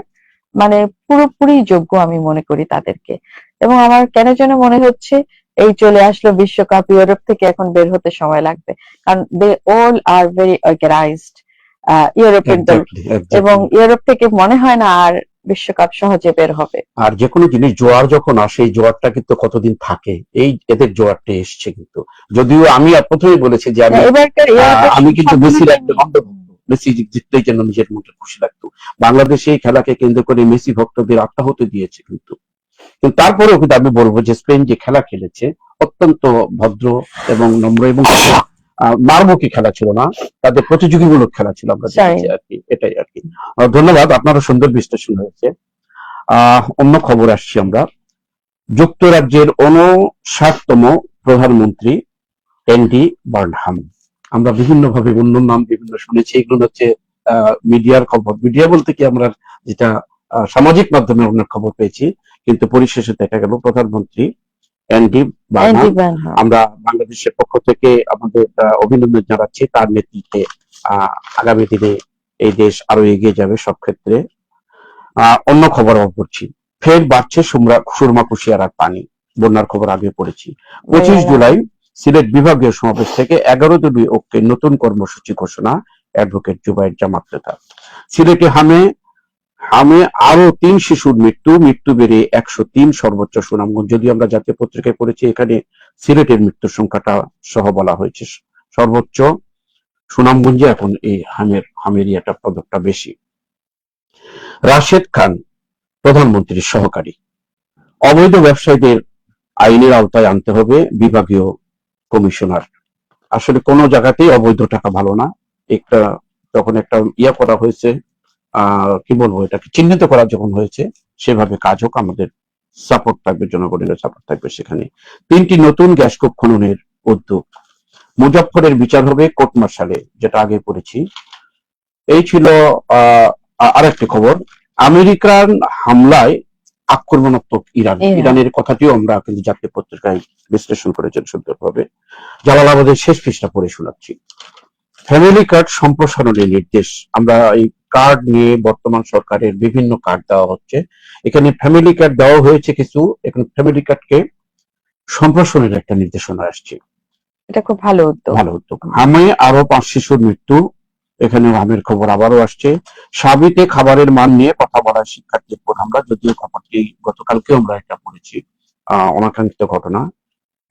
মানে পুরোপুরি যোগ্য আমি মনে করি তাদেরকে। এবং আমার কেন যেন মনে হচ্ছে এই চলে আসলো বিশ্বকাপ, ইউরোপ থেকে এখন বের হতে সময় লাগবে, কারণ they all are very organized, ইউরোপের দল। এক্স্যাক্টলি, এবং এক্স্যাক্টলি। ইউরোপ থেকে মনে হয় না আর বিশ্বকাপ সহজে বের হবে। আর যে কোনো জিনিস জোয়ার যখন আসে, এই জোয়ারটা কিন্তু কতদিন থাকে, এই এদের জোয়ারটা এসছে কিন্তু। যদিও আমি প্রথমেই বলেছি যে এবারকার ইউরোপের আমি কিন্তু মেসির সবগুলো একজন অন্ধভক্ত, মেসি জিতলেই যেন নিজের মনটা খুশি লাগতো। বাংলাদেশে এই খেলাকে কেন্দ্র করে মেসি ভক্তদের আত্মাহুত দিয়েছে কিন্তু। কিন্তু তারপরেও কিন্তু আমি বলবো যে স্পেন যে খেলা খেলেছে অত্যন্ত ভদ্র এবং নম্র এবং মারমুখী খেলা ছিল না, তাদের প্রতিযোগীমূলক খেলা ছিল, আমরা দেখেছি আর কি, এটাই আর কি। ধন্যবাদ, আপনারও সুন্দর বিশ্লেষণ হয়েছে। অন্য খবর আসছি আমরা। যুক্তরাজ্যের 59তম প্রধানমন্ত্রী অ্যান্ডি বার্নহাম, আমরা বিভিন্ন ভাবে অন্য নাম বিভিন্ন শুনেছি, এগুলো হচ্ছে মিডিয়ার খবর। মিডিয়া বলতে কি, আমরা যেটা সামাজিক মাধ্যমে অনেক খবর পেয়েছি, কিন্তু পরিশেষে দেখা গেল প্রধানমন্ত্রী অ্যান্ডি বার্নহাম। আমরা বাংলাদেশের পক্ষ থেকে আমাদের অভিনন্দন জানাচ্ছি তার নেতৃত্বে। আগামী দিনে এই দেশ আরো এগিয়ে যাবে সব ক্ষেত্রে। অন্য খবর করছি, ফের বাড়ছে সুরমা কুশিয়ারার পানি, বন্যার খবর আগে পড়েছি। 25 জুলাই সিলেট বিভাগীয় সমাবেশ থেকে 11 দলীয় ঐক্যের নতুন কর্মসূচি ঘোষণা, অ্যাডভোকেট জুবায়ের জামাত নেতা। সিলেটে হামে আরো 3 শিশুর মৃত্যু বেড়ে 103, সর্বোচ্চ সুনামগঞ্জ। যদি আমরা জাতীয় পত্রিকায় পড়েছি, এখানে সিলেটের মৃত্যুর সংখ্যাটা সহ বলা হয়েছে, সর্বোচ্চ সুনামগঞ্জে এখন এই হামের ইয়েটা পদকটা বেশি। রাশেদ খান প্রধানমন্ত্রীর সহকারী, অবৈধ ব্যবসায়ীদের আইনের আওতায় আনতে হবে বিভাগীয় কমিশনার। আসলে কোন জায়গাতেই অবৈধ টাকা ভালো না। একটা যখন একটা ইয়া করা হয়েছে, কি বলবো, এটাকে চিহ্নিত করা যখন হয়েছে, সেভাবে কাজ হোক, আমাদের সাপোর্ট থাকবে, জনগণের সাপোর্ট থাকবে সেখানে। 3টি নতুন গ্যাস কূপ খননের উদ্যোগ, মুজাফফরের বিচার হবে কোর্ট মার্শালে, যেটা আগে পড়েছি। এই ছিল আরেকটি খবর, আমেরিকান হামলায় আক্রমণাত্মক ইরানের কথাটিও আমরা কিন্তু জাতীয় পত্রিকায় বিশ্লেষণ করেছেন সুন্দরভাবে। জালালাবাদের শেষ পৃষ্ঠা পড়ে শোনাচ্ছি। ফ্যামিলি কার্ড সম্প্রসারণের নির্দেশ, আমরা এই কার্ড নিয়ে বর্তমান সরকারের বিভিন্ন কার্ড দেওয়া হচ্ছে, এখানে ফ্যামিলি কার্ড দেওয়া হয়েছে কিছু, এখন ফ্যামিলি কার্ডকে সম্প্রসারণের একটা নির্দেশনা আসছে। এটা খুব ভালো উদ্যোগ। হামে আরো 5 শিশুর মৃত্যু, এখানে হামের খবর আবারও আসছে। সাবিতে খাবারের মান নিয়ে কথা বলার শিক্ষার্থীর উপর হামলা, যদিও খবরটি গতকালকে আমরা এটা পড়েছি, অনাকাঙ্ক্ষিত ঘটনা।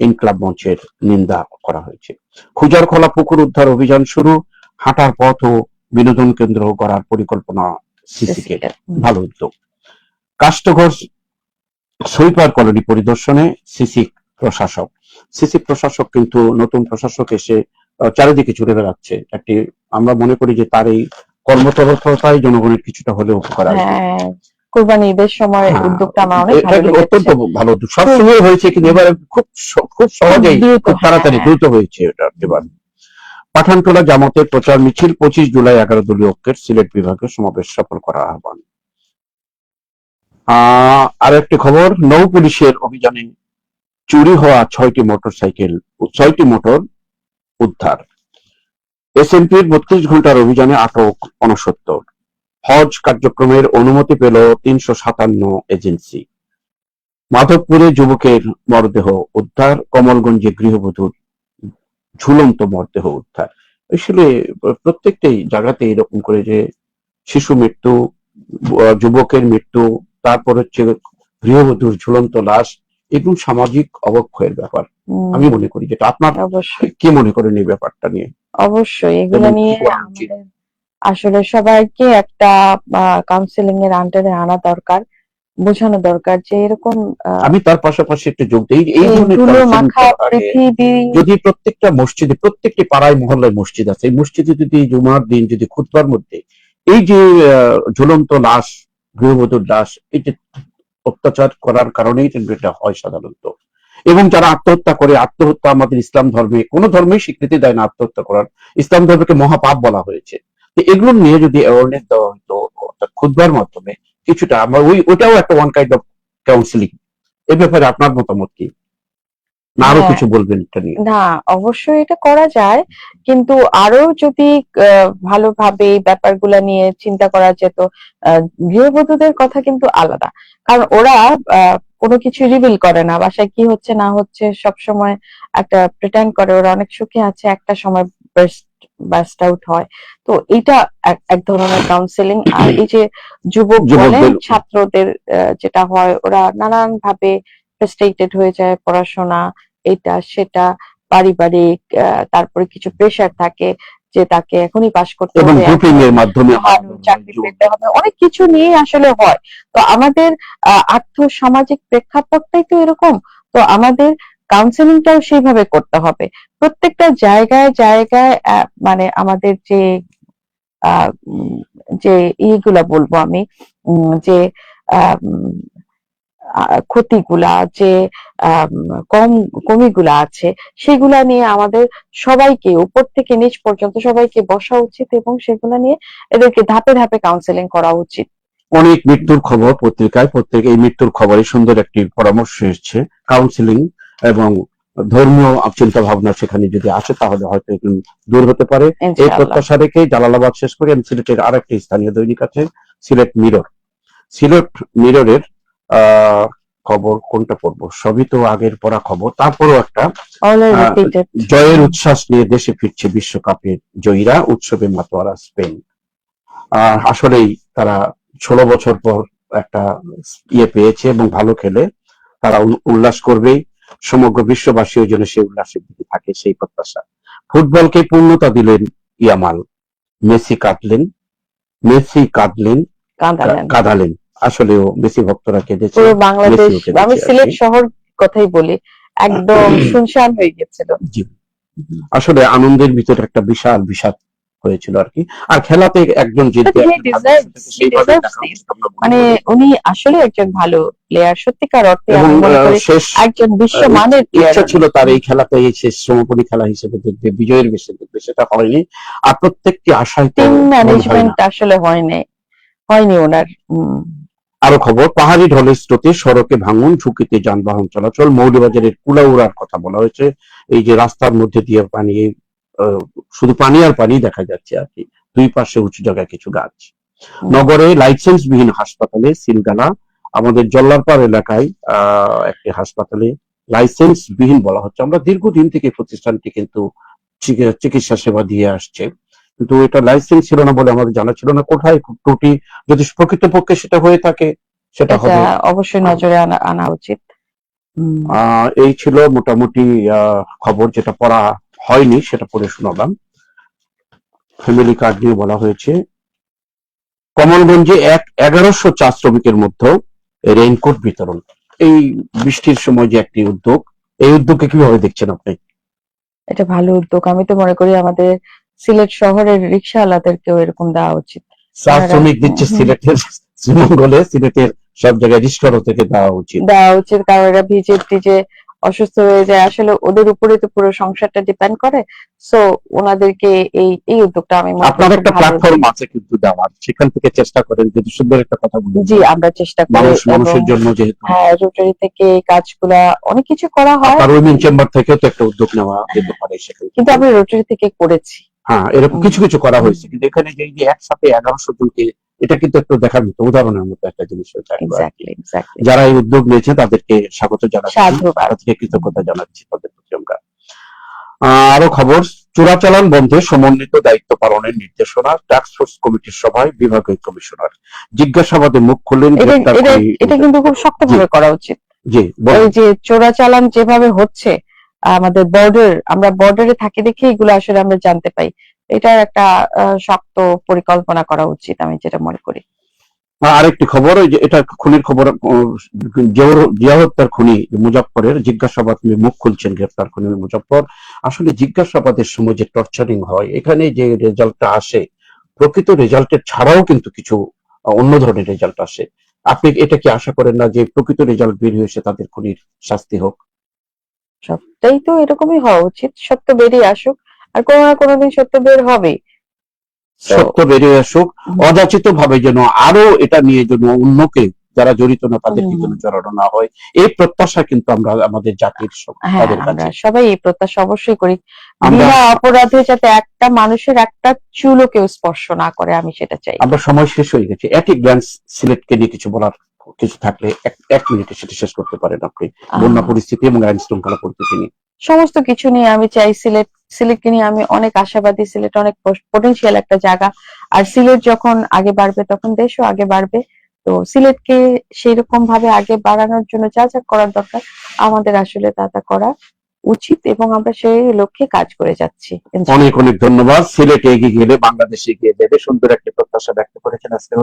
ইনকলাব মঞ্চের নিন্দা করা হয়েছে। খুজার খোলা পুকুর উদ্ধার অভিযান শুরু, হাঁটার পথ ও বিনোদন কেন্দ্র করার পরিকল্পনা সিসিকে, ভালো উদ্যোগ। কাষ্টঘর সুইপার কলোনি পরিদর্শনে সিসি প্রশাসক। সিসি প্রশাসক কিন্তু নতুন প্রশাসক এসে চারিদিকে ছুটে বেড়াচ্ছে। একটি আমরা মনে করি যে তার এই কর্মতৎপরতাই জনগণের কিছুটা হলেও উপকার আসবে। কুরবানি ঈদের সময় উদ্যোগটা আমার অনেক ভালো লেগেছে, অত্যন্ত ভালো উদ্যোগ। সবসময় হয়েছে কিন্তু এবারে খুব সহজেই খুব তাড়াতাড়ি দ্রুত হয়েছে এটা এবার। পাঠানটোলা জামাতের প্রচার মিছিল, 25 জুলাই 11 দলীয় ঐক্যের সিলেট বিভাগে সমাবেশ সফল করার আহ্বান। আর একটি খবর, নৌ পুলিশের অভিযানে চুরি হওয়া 6টি মোটর উদ্ধার। এসএমপির 32 ঘন্টার অভিযানে আটক 69। হজ কার্যক্রমের অনুমতি পেল 357 এজেন্সি। মাধবপুরে যুবকের মরদেহ উদ্ধার, কমলগঞ্জে গৃহবধূর ঝুলন্ত মরদেহ উদ্ধার। আসলে প্রত্যেকটাই জায়গাতে এরকম করে যে শিশু মৃত্যু, যুবকের মৃত্যু, তারপর হচ্ছে গৃহবধূর ঝুলন্ত লাশ, এগুলো সামাজিক অবক্ষয়ের ব্যাপার আমি মনে করি। যেটা আপনার কি মনে করেন এই ব্যাপারটা নিয়ে? অবশ্যই এগুলো নিয়ে আমাদের আসলে সবাইকে একটা কাউন্সিলিং এর আন্ডারে আনা দরকার, বোঝানো দরকার যে এরকম। আমি তার পাশাপাশি একটু যোগ দিই, এই যদি প্রত্যেকটা মসজিদে, প্রত্যেকটি পাড়ায় মহল্লায় মসজিদ আছে, এই মসজিদে যদি জুমার দিন যদি খুতবার মধ্যে এই যে ঝুলন্ত লাশ, গৃহবধূর লাশ, এই যে অত্যাচার করার কারণেই এটা হয় সাধারণত। এবং যারা আত্মহত্যা করে, আত্মহত্যা আমাদের ইসলাম ধর্মে কোনো ধর্মেই স্বীকৃতি দেয় না আত্মহত্যা করার, ইসলাম ধর্মকে মহাপাপ বলা হয়েছে। তো এগুলো নিয়ে যদি অ্যাওয়ারনেস দেওয়া হতো অর্থাৎ খুতবার মাধ্যমে কিছুটা, আমার ওইটাও একটা ওয়ান কাইন্ড অফ কাউন্সিলিং। এ ব্যাপারে আপনার মতামত কি, না আরো কিছু বলবেন এটা নিয়ে? না, অবশ্যই এটা করা যায়, কিন্তু আরো যদি ভালোভাবে এই ব্যাপারগুলা নিয়ে চিন্তা করা যেত। গৃহবধূদের কথা কিন্তু আলাদা, কারণ ওরা কোনো কিছু রিভিল করে না, বাসায় কি হচ্ছে না হচ্ছে সব সময় একটা প্রিটেন্ড করে ওরা অনেক সুখে আছে, একটা সময় বার্স্ট আউট হয়। তো এটা এক ধরনের কাউন্সিলিং। আর এই যে যুবক বলেন ছাত্রদের যেটা হয়, ওরা নানান ভাবে ফ্রাস্ট্রেটেড হয়ে যায়, পড়াশোনা এটা সেটা, পারিবারিক, তারপরে কিছু প্রেশার থাকে যে তাকে এখনই পাশ করতে হবে, চাকরি পেতে হবে, অনেক কিছু নিয়ে আসলে হয়। তো আমাদের আর্থ সামাজিক প্রেক্ষাপটটাই তো এরকম। তো আমাদের কাউন্সিলিংটাও সেইভাবে করতে হবে প্রত্যেকটা জায়গায় জায়গায়। মানে আমাদের যে ইয়েগুলা বলবো আমি, যে ক্ষতিগুলা, যে কমিগুলা আছে, সেগুলা নিয়ে আমাদের সবাইকে উপর থেকে নিচ পর্যন্ত সবাইকে বসা উচিত এবং সেগুলা নিয়ে এদেরকে ধাপে ধাপে কাউন্সিলিং করা উচিত। অনেক মৃত্যুর খবর পত্রিকায়, এই মৃত্যুর খবরে সুন্দর একটি পরামর্শ এসেছে। কাউন্সিলিং এবং ধর্মীয় চিন্তা ভাবনা সেখানে যদি আসে তাহলে হয়তো এগুলো দূর হতে পারে। এই প্রত্যাশা রেখে জালালাবাদ শেষ করে আমি সিলেটের আরেকটি স্থানীয় দৈনিক আছে, সিলেট মিররের খবর কোনটা পড়বো, সবই তো আগের পড়া খবর, তারপরও একটা জয়ের উচ্ছ্বাস নিয়ে দেশে ফিরছে বিশ্বকাপের জয়ীরা, উৎসবে মাতোয়ারা স্পেন। আসলেই তারা 16 বছর পর একটা ইয়ে পেয়েছে এবং ভালো খেলে তারা উল্লাস করবেই। সমগ্র বিশ্ববাসী ওই জন্য সেই উল্লাসের দিকে থাকে, সেই প্রত্যাশা। ফুটবলকে পূর্ণতা দিলেন ইয়ামাল, মেসি কাঁদালেন। আসলেও মেসি ভক্তরা কেঁদেছে। পুরো বাংলাদেশ, আমি সিলেট শহর কথাই বলি, একদম শুনশান হয়ে গেছিল। আসলে আনন্দের ভিতরে একটা বিশাল বিষাদ হয়েছিল আর কি। আর খেলাতে একজন জিতবে, মানে উনি আসলে একজন ভালো প্লেয়ার, সত্যিকার অর্থে আমি মনে করি একজন বিশ্বমানের প্লেয়ার ছিল তার। এই খেলাতে এই শেষ সমাপনী খেলা হিসেবে দেখবে, বিজয়ের বেশি দেখবে, সেটা হয়নি। আর প্রত্যেকটি আশায় টিম ম্যানেজমেন্ট আসলে হয়নি ওনার। আরো খবর, পাহাড়ি ঢলের স্রোতে সড়কে ভাঙন, ঝুঁকিতে যানবাহন চলাচল। মৌলভীবাজারের কুলাউড়ার কথা বলা হয়েছে। এই যে রাস্তার মধ্যে দিয়ে পানি, শুধু পানি আর পানি দেখা যাচ্ছে আর কি, দুই পাশে উঁচু জায়গায় কিছু গাছ। নগরে লাইসেন্সবিহীন হাসপাতালে সিলগালা, আমাদের জল্লারপাড় এলাকায় একটি হাসপাতালে লাইসেন্সবিহীন বলা হচ্ছে। আমরা দীর্ঘদিন থেকে প্রতিষ্ঠানটি কিন্তু চিকিৎসা সেবা দিয়ে আসছে, কিন্তু এটা লাইসেন্স ছিল না বলে আমাদের জানা ছিল না। কোথায় ত্রুটি, যদি প্রকৃতপক্ষে সেটা হয়ে থাকে সেটা হবে অবশ্যই নজরে আনা উচিত। এই ছিল মোটামুটি খবর, যেটা পড়া হয়নি সেটা পড়ে শোনালাম। ফ্যামিলি কার্ড নিয়ে বলা হয়েছে কমলগঞ্জে 1100 চা শ্রমিকের মধ্যে রেইনকোট বিতরণ। এই বৃষ্টির সময় যে একটি উদ্যোগ, এই উদ্যোগকে কিভাবে দেখছেন আপনি? এটা ভালো উদ্যোগ। আমি তো মনে করি আমাদের সিলেট শহরের রিক্সাওয়ালাদেরকেও এরকম দেওয়া উচিত। চা শ্রমিক দিচ্ছে সিলেটের শ্রীমঙ্গলে, সিলেটের সব জায়গায় রিস্কারও থেকে দেওয়া উচিত। কারণ এরা ভিজে টিজে অসুস্থ হয়ে যায়, আসলে ওদের উপরে তো পুরো সংসারটা ডিপেন্ড করে। সো ওনাদেরকে এই উদ্যোগটা আমি মনে করি আপনার একটা খুব ভালো প্ল্যাটফর্ম উদ্যোগ। আছে কিন্তু দেওয়ার, সেখান থেকে চেষ্টা করেন যদি সুন্দর একটা কথা বলেন। জি, আমরা চেষ্টা করি মানুষের জন্য যেহেতু হ্যাঁ, রোটারি থেকে এই কাজগুলা অনেক কিছু করা হয়, আপনার উইমেন চেম্বার থেকেও তো একটা উদ্যোগ নেওয়া যেতে পারে সেখানে। কিন্তু আমি রোটারি থেকে করেছি। হ্যাঁ, এরকম কিছু কিছু করা হয়েছে, কিন্তু এখানে যে এই যে একসাথে 1100 জনকে, এটা কিন্তু একটু দেখার মতো উদাহরণের মতো একটা জিনিস হয়েছে। এক্স্যাক্টলি। যারা এই উদ্যোগ নিয়েছে তাদেরকে স্বাগত জানাচ্ছি, সাধুবাদ। তাদেরকে কৃতজ্ঞতা জানাচ্ছি তাদের প্রতি আমরা। আরো খবর, চোরাচালান বন্ধে সমন্বিত দায়িত্ব পালনের নির্দেশনা টাস্কফোর্স কমিটির সভায় বিভাগীয় কমিশনার। জিজ্ঞাসাবাদে মুখ খুললেন এটা কিন্তু খুব শক্তভাবে করা উচিত। জি, এই যে চোরাচালান যেভাবে হচ্ছে আমাদের আমরা বর্ডারে থাকি দেখে এগুলো আসলে আমরা জানতে পাই। এটার একটা শক্ত পরিকল্পনা করা উচিত, আমি যেটা মনে করি। আরেকটি খবর, ওই যে এটা খুনির খবর, জিয়া হত্যার খুনি মুজাফফরের জিজ্ঞাসাবাদ মুখ খুলছেন গ্রেফতার খুনি মুজাফফর। আসলে জিজ্ঞাসাবাদের সময় যে টর্চারিং হয়, এখানে যে রেজাল্টটা আসে, প্রকৃত রেজাল্টের ছাড়াও কিন্তু কিছু অন্য ধরনের রেজাল্ট আসে। আপনি এটা কি আশা করেন না যে প্রকৃত রেজাল্ট বের হয়েছে তাদের খুনির শাস্তি হোক? সবটাই তো এরকমই হওয়া উচিত, সত্য বেরিয়ে আসুক, আর কোনো না কোনোদিন সত্য বের হবে। সত্য বেরিয়ে আসুক, অযাচিত ভাবে যেন আরো এটা নিয়ে যেন অন্যকে যারা জড়িত না তাদেরকে যেন জড়ানো না হয়, এই প্রত্যাশা কিন্তু আমরা আমাদের জাতির তাদের আমরা কাছে। সবাই এই প্রত্যাশা অবশ্যই করি, বিনা অপরাধে যাতে একটা মানুষের একটা চুলও কেউ স্পর্শ না করে, আমি সেটা চাই। আমরা সময় শেষ হয়ে গেছে, একই গ্ল্যান্স সিলেটকে নিয়ে কিছু বলার কিছু থাকলে এক মিনিটে সেটা শেষ করতে পারেন আপনি, বন্যা পরিস্থিতি এবং আইন শৃঙ্খলা পরিস্থিতি নিয়ে। সমস্ত কিছু নিয়ে আমি চাই, সিলেটকে নিয়ে আমি অনেক আশাবাদী। সিলেট অনেক পটেনশিয়াল একটা জায়গা, আর সিলেট যখন আগে বাড়বে তখন দেশও আগে বাড়বে। তো সিলেটকে সেরকম ভাবে আগে বাড়ানোর জন্য যা যা করার দরকার আমাদের আসলে তা করা উচিত, এবং আমরা সেই লক্ষ্যে কাজ করে যাচ্ছি। অনেক অনেক ধন্যবাদ। সিলেট এগিয়ে গেলে বাংলাদেশ এগিয়ে যাবে, সুন্দর একটা প্রত্যাশা ব্যক্ত করেছেন আজকের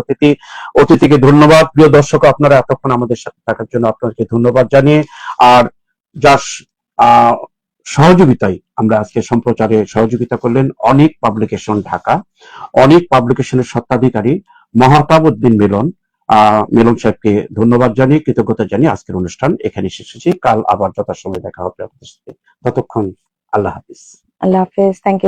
অতিথিকে ধন্যবাদ। প্রিয় দর্শক, আপনারা এতক্ষণ আমাদের সাথে থাকার জন্য আপনাকে ধন্যবাদ জানিয়ে, আর যার সহযোগিতায় আমরা আজকে সম্প্রচারে সহযোগিতা করলেন অনেক পাবলিকেশন ঢাকা, অনেক পাবলিকেশনের স্বত্বাধিকারী মহাতাব উদ্দিন মিলন সাহেবকে ধন্যবাদ জানিয়ে, কৃতজ্ঞতা জানিয়ে আজকের অনুষ্ঠান এখানে শেষ হচ্ছে। কাল আবার যথাসময়ে দেখা হবে আপনাদের সাথে। ততক্ষণ আল্লাহ হাফিজ। আল্লাহ হাফেজ। Thank you.